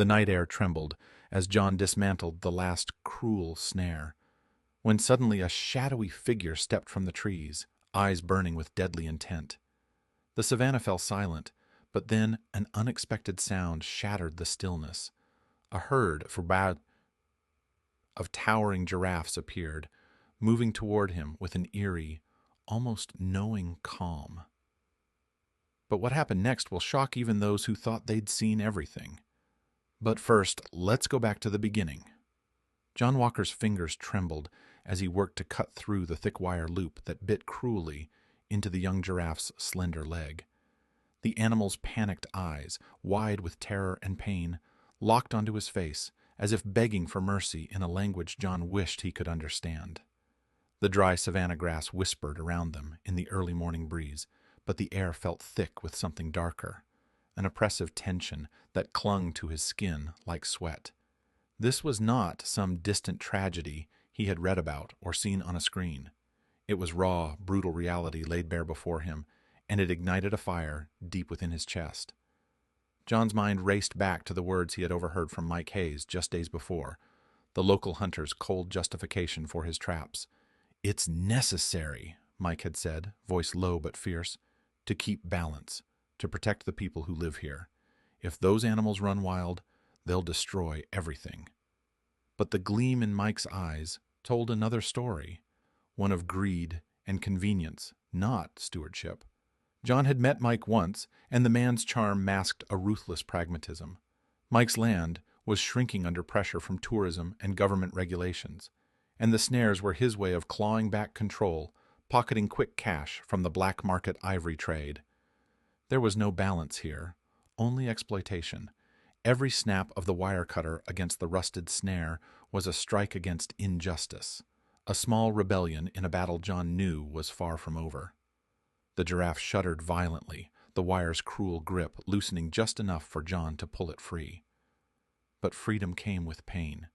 The night air trembled as John dismantled the last cruel snare, when suddenly a shadowy figure stepped from the trees, eyes burning with deadly intent. The savannah fell silent, but then an unexpected sound shattered the stillness. A herd of towering giraffes appeared, moving toward him with an eerie, almost knowing calm. But what happened next will shock even those who thought they'd seen everything. But first, let's go back to the beginning. John Walker's fingers trembled as he worked to cut through the thick wire loop that bit cruelly into the young giraffe's slender leg. The animal's panicked eyes, wide with terror and pain, locked onto his face, as if begging for mercy in a language John wished he could understand. The dry savanna grass whispered around them in the early morning breeze, but the air felt thick with something darker, an oppressive tension that clung to his skin like sweat. This was not some distant tragedy he had read about or seen on a screen. It was raw, brutal reality laid bare before him, and it ignited a fire deep within his chest. John's mind raced back to the words he had overheard from Mike Hayes just days before, the local hunter's cold justification for his traps. "It's necessary," Mike had said, voice low but fierce, "to keep balance, to protect the people who live here. If those animals run wild, they'll destroy everything." But the gleam in Mike's eyes told another story, one of greed and convenience, not stewardship. John had met Mike once, and the man's charm masked a ruthless pragmatism. Mike's land was shrinking under pressure from tourism and government regulations, and the snares were his way of clawing back control, pocketing quick cash from the black market ivory trade. There was no balance here, only exploitation. Every snap of the wire cutter against the rusted snare was a strike against injustice, a small rebellion in a battle John knew was far from over. The giraffe shuddered violently, the wire's cruel grip loosening just enough for John to pull it free. But freedom came with pain.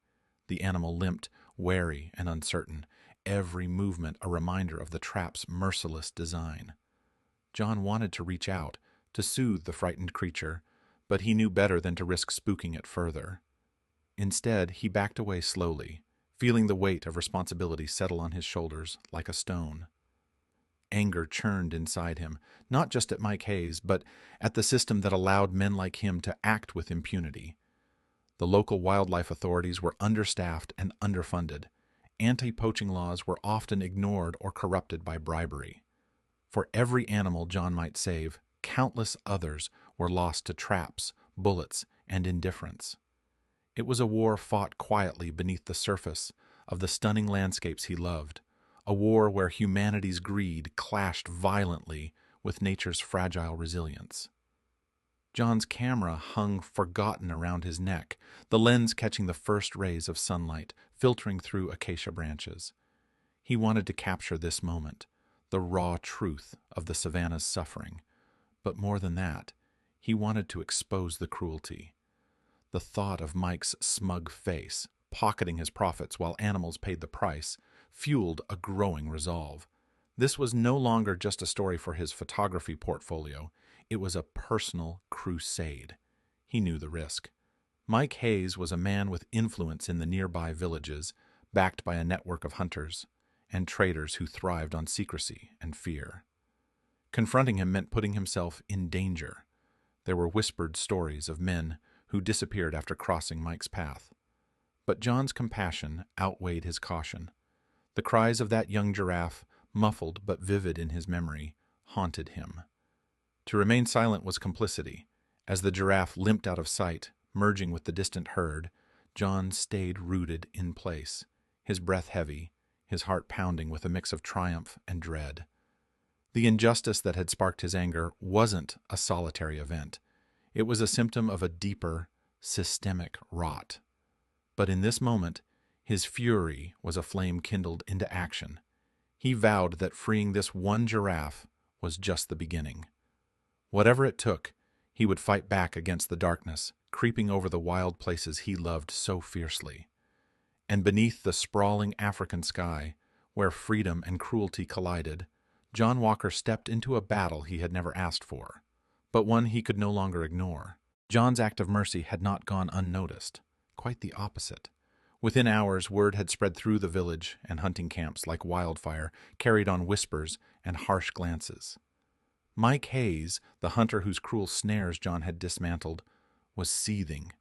The animal limped, wary and uncertain, every movement a reminder of the trap's merciless design. John wanted to reach out, to soothe the frightened creature, but he knew better than to risk spooking it further. Instead, he backed away slowly, feeling the weight of responsibility settle on his shoulders like a stone. Anger churned inside him, not just at Mike Hayes, but at the system that allowed men like him to act with impunity. The local wildlife authorities were understaffed and underfunded. Anti-poaching laws were often ignored or corrupted by bribery. For every animal John might save, countless others were lost to traps, bullets, and indifference. It was a war fought quietly beneath the surface of the stunning landscapes he loved, a war where humanity's greed clashed violently with nature's fragile resilience. John's camera hung forgotten around his neck, the lens catching the first rays of sunlight filtering through acacia branches. He wanted to capture this moment, the raw truth of the savannah's suffering. But more than that, he wanted to expose the cruelty. The thought of Mike's smug face, pocketing his profits while animals paid the price, fueled a growing resolve. This was no longer just a story for his photography portfolio. It was a personal crusade. He knew the risk. Mike Hayes was a man with influence in the nearby villages, backed by a network of hunters and traders who thrived on secrecy and fear. Confronting him meant putting himself in danger. There were whispered stories of men who disappeared after crossing Mike's path. But John's compassion outweighed his caution. The cries of that young giraffe, muffled but vivid in his memory, haunted him. To remain silent was complicity. As the giraffe limped out of sight, merging with the distant herd, John stayed rooted in place, his breath heavy, his heart pounding with a mix of triumph and dread. The injustice that had sparked his anger wasn't a solitary event. It was a symptom of a deeper, systemic rot. But in this moment, his fury was a flame kindled into action. He vowed that freeing this one giraffe was just the beginning. Whatever it took, he would fight back against the darkness, creeping over the wild places he loved so fiercely. And beneath the sprawling African sky, where freedom and cruelty collided, John Walker stepped into a battle he had never asked for, but one he could no longer ignore. John's act of mercy had not gone unnoticed. Quite the opposite. Within hours, word had spread through the village and hunting camps like wildfire, carried on whispers and harsh glances. Mike Hayes, the hunter whose cruel snares John had dismantled, was seething.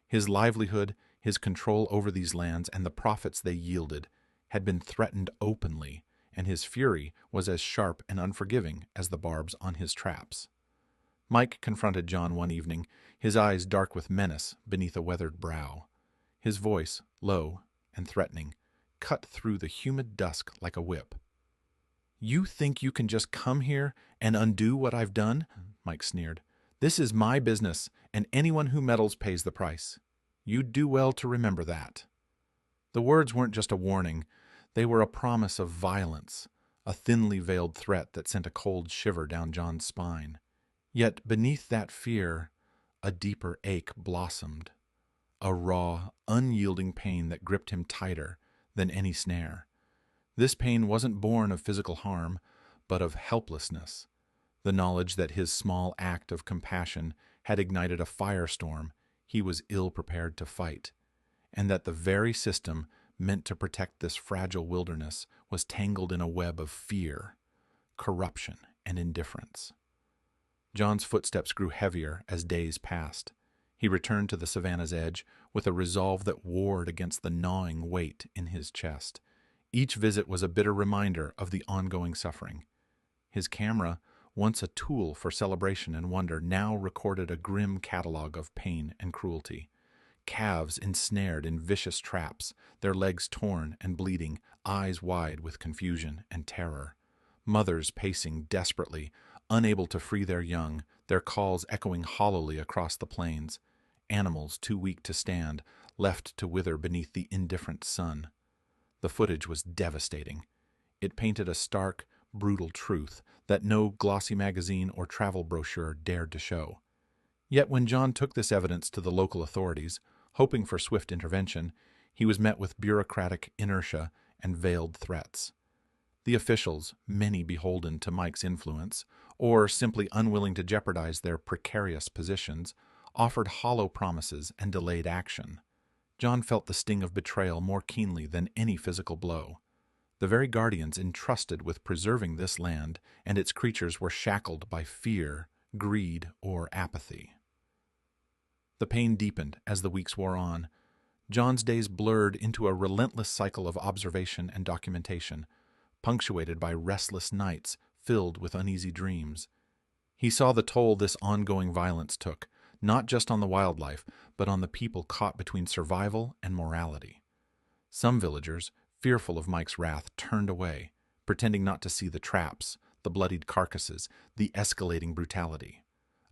His livelihood, his control over these lands, and the profits they yielded had been threatened openly, and his fury was as sharp and unforgiving as the barbs on his traps. Mike confronted John one evening, his eyes dark with menace beneath a weathered brow. His voice, low and threatening, cut through the humid dusk like a whip. "You think you can just come here and undo what I've done?" Mike sneered. "This is my business, and anyone who meddles pays the price. You'd do well to remember that." The words weren't just a warning. They were a promise of violence, a thinly veiled threat that sent a cold shiver down John's spine. Yet beneath that fear, a deeper ache blossomed, a raw, unyielding pain that gripped him tighter than any snare. This pain wasn't born of physical harm, but of helplessness, the knowledge that his small act of compassion had ignited a firestorm he was ill-prepared to fight, and that the very system meant to protect this fragile wilderness was tangled in a web of fear, corruption, and indifference. John's footsteps grew heavier as days passed. He returned to the savannah's edge with a resolve that warred against the gnawing weight in his chest. Each visit was a bitter reminder of the ongoing suffering. His camera, once a tool for celebration and wonder, now recorded a grim catalog of pain and cruelty. Calves ensnared in vicious traps, their legs torn and bleeding, eyes wide with confusion and terror. Mothers pacing desperately, unable to free their young, their calls echoing hollowly across the plains. Animals too weak to stand, left to wither beneath the indifferent sun. The footage was devastating. It painted a stark, brutal truth that no glossy magazine or travel brochure dared to show. Yet when John took this evidence to the local authorities, hoping for swift intervention, he was met with bureaucratic inertia and veiled threats. The officials, many beholden to Mike's influence, or simply unwilling to jeopardize their precarious positions, offered hollow promises and delayed action. John felt the sting of betrayal more keenly than any physical blow. The very guardians entrusted with preserving this land and its creatures were shackled by fear, greed, or apathy. The pain deepened as the weeks wore on. John's days blurred into a relentless cycle of observation and documentation, punctuated by restless nights filled with uneasy dreams. He saw the toll this ongoing violence took, not just on the wildlife, but on the people caught between survival and morality. Some villagers, fearful of Mike's wrath, turned away, pretending not to see the traps, the bloodied carcasses, the escalating brutality.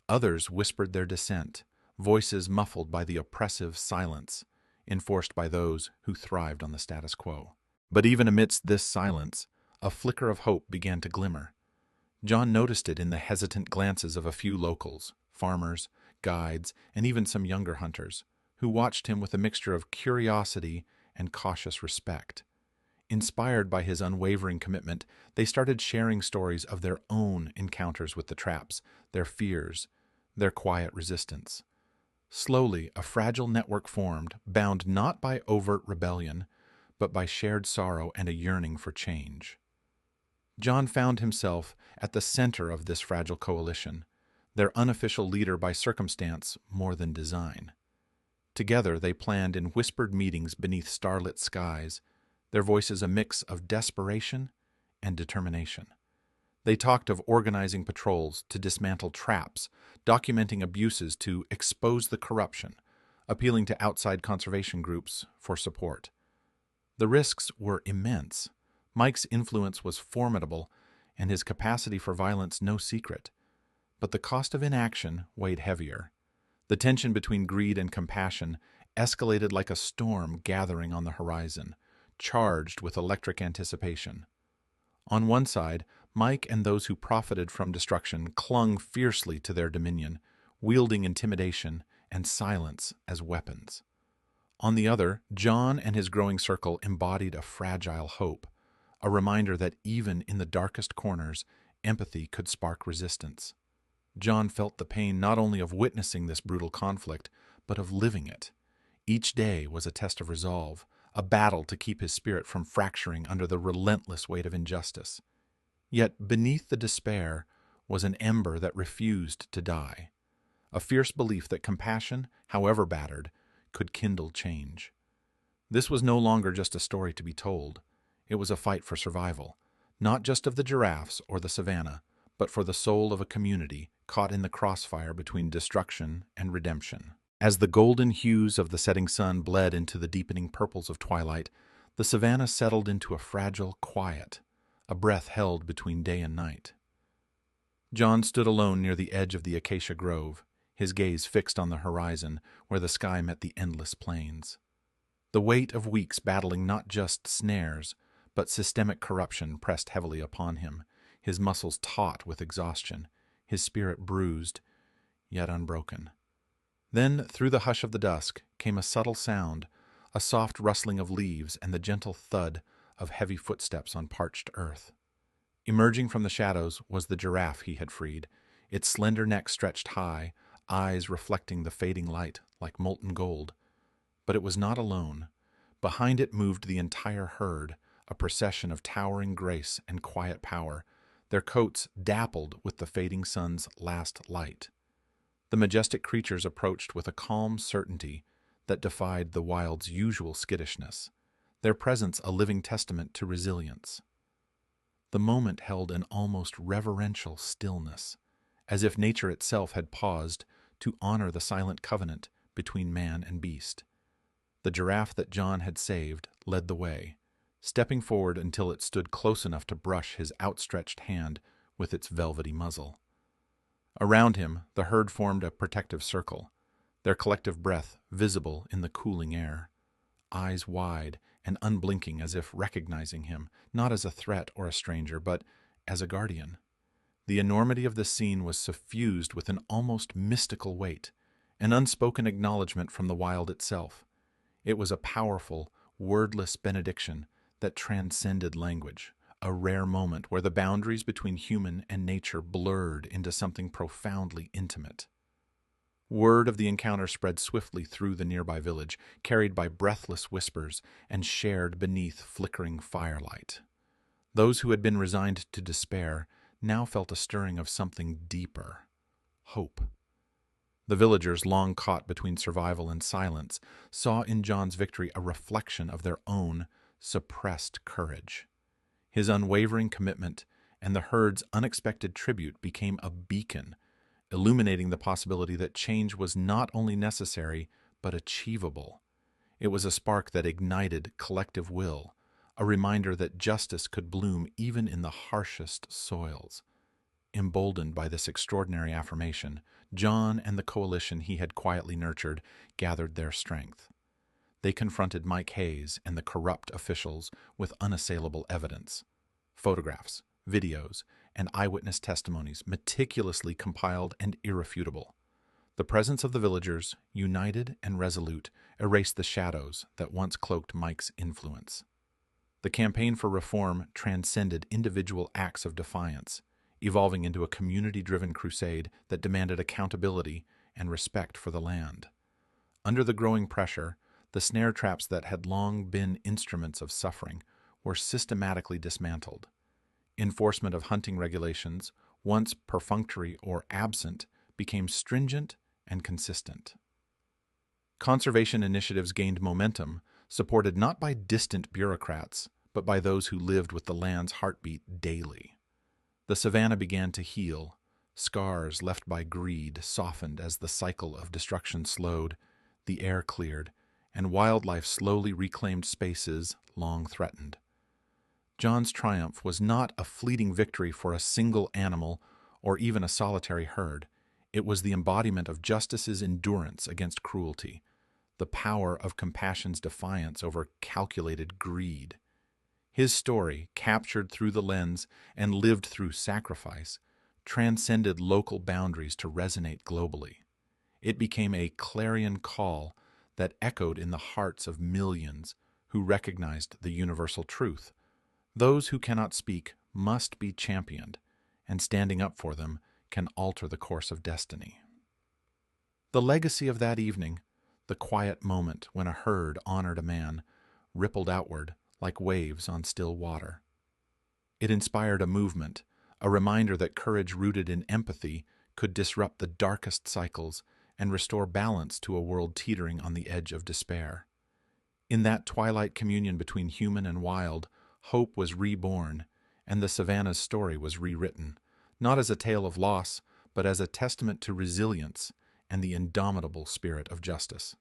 Others whispered their dissent, voices muffled by the oppressive silence enforced by those who thrived on the status quo. But even amidst this silence, a flicker of hope began to glimmer. John noticed it in the hesitant glances of a few locals, farmers, guides, and even some younger hunters, who watched him with a mixture of curiosity and cautious respect. Inspired by his unwavering commitment, they started sharing stories of their own encounters with the traps, their fears, their quiet resistance. Slowly, a fragile network formed, bound not by overt rebellion, but by shared sorrow and a yearning for change. John found himself at the center of this fragile coalition, their unofficial leader by circumstance more than design. Together they planned in whispered meetings beneath starlit skies, their voices a mix of desperation and determination. They talked of organizing patrols to dismantle traps, documenting abuses to expose the corruption, appealing to outside conservation groups for support. The risks were immense. Mike's influence was formidable, and his capacity for violence no secret. But the cost of inaction weighed heavier. The tension between greed and compassion escalated like a storm gathering on the horizon, charged with electric anticipation. On one side, Mike and those who profited from destruction clung fiercely to their dominion, wielding intimidation and silence as weapons. On the other, John and his growing circle embodied a fragile hope, a reminder that even in the darkest corners, empathy could spark resistance. John felt the pain not only of witnessing this brutal conflict, but of living it. Each day was a test of resolve, a battle to keep his spirit from fracturing under the relentless weight of injustice. Yet beneath the despair was an ember that refused to die, a fierce belief that compassion, however battered, could kindle change. This was no longer just a story to be told. It was a fight for survival, not just of the giraffes or the savannah, but for the soul of a community caught in the crossfire between destruction and redemption. As the golden hues of the setting sun bled into the deepening purples of twilight, the savannah settled into a fragile quiet, a breath held between day and night. John stood alone near the edge of the acacia grove, his gaze fixed on the horizon where the sky met the endless plains. The weight of weeks battling not just snares, but systemic corruption pressed heavily upon him, his muscles taut with exhaustion, his spirit bruised, yet unbroken. Then, through the hush of the dusk, came a subtle sound, a soft rustling of leaves and the gentle thud of heavy footsteps on parched earth. Emerging from the shadows was the giraffe he had freed, its slender neck stretched high, eyes reflecting the fading light like molten gold. But it was not alone. Behind it moved the entire herd, a procession of towering grace and quiet power, their coats dappled with the fading sun's last light. The majestic creatures approached with a calm certainty that defied the wild's usual skittishness, their presence a living testament to resilience. The moment held an almost reverential stillness, as if nature itself had paused to honor the silent covenant between man and beast. The giraffe that John had saved led the way, stepping forward until it stood close enough to brush his outstretched hand with its velvety muzzle. Around him, the herd formed a protective circle, their collective breath visible in the cooling air, eyes wide and unblinking as if recognizing him, not as a threat or a stranger, but as a guardian. The enormity of the scene was suffused with an almost mystical weight, an unspoken acknowledgement from the wild itself. It was a powerful, wordless benediction that transcended language, a rare moment where the boundaries between human and nature blurred into something profoundly intimate. Word of the encounter spread swiftly through the nearby village, carried by breathless whispers and shared beneath flickering firelight. Those who had been resigned to despair now felt a stirring of something deeper: hope. The villagers, long caught between survival and silence, saw in John's victory a reflection of their own suppressed courage. His unwavering commitment and the herd's unexpected tribute became a beacon, illuminating the possibility that change was not only necessary, but achievable. It was a spark that ignited collective will, a reminder that justice could bloom even in the harshest soils. Emboldened by this extraordinary affirmation, John and the coalition he had quietly nurtured gathered their strength. They confronted Mike Hayes and the corrupt officials with unassailable evidence: photographs, videos, and eyewitness testimonies meticulously compiled and irrefutable. The presence of the villagers, united and resolute, erased the shadows that once cloaked Mike's influence. The campaign for reform transcended individual acts of defiance, evolving into a community-driven crusade that demanded accountability and respect for the land. Under the growing pressure, the snare traps that had long been instruments of suffering were systematically dismantled. Enforcement of hunting regulations, once perfunctory or absent, became stringent and consistent. Conservation initiatives gained momentum, supported not by distant bureaucrats, but by those who lived with the land's heartbeat daily. The savannah began to heal. Scars left by greed softened as the cycle of destruction slowed, the air cleared, and wildlife slowly reclaimed spaces long threatened. John's triumph was not a fleeting victory for a single animal or even a solitary herd. It was the embodiment of justice's endurance against cruelty, the power of compassion's defiance over calculated greed. His story, captured through the lens and lived through sacrifice, transcended local boundaries to resonate globally. It became a clarion call that echoed in the hearts of millions who recognized the universal truth: those who cannot speak must be championed, and standing up for them can alter the course of destiny. The legacy of that evening, the quiet moment when a herd honored a man, rippled outward like waves on still water. It inspired a movement, a reminder that courage rooted in empathy could disrupt the darkest cycles and restore balance to a world teetering on the edge of despair. In that twilight communion between human and wild, hope was reborn, and the savannah's story was rewritten, not as a tale of loss, but as a testament to resilience and the indomitable spirit of justice.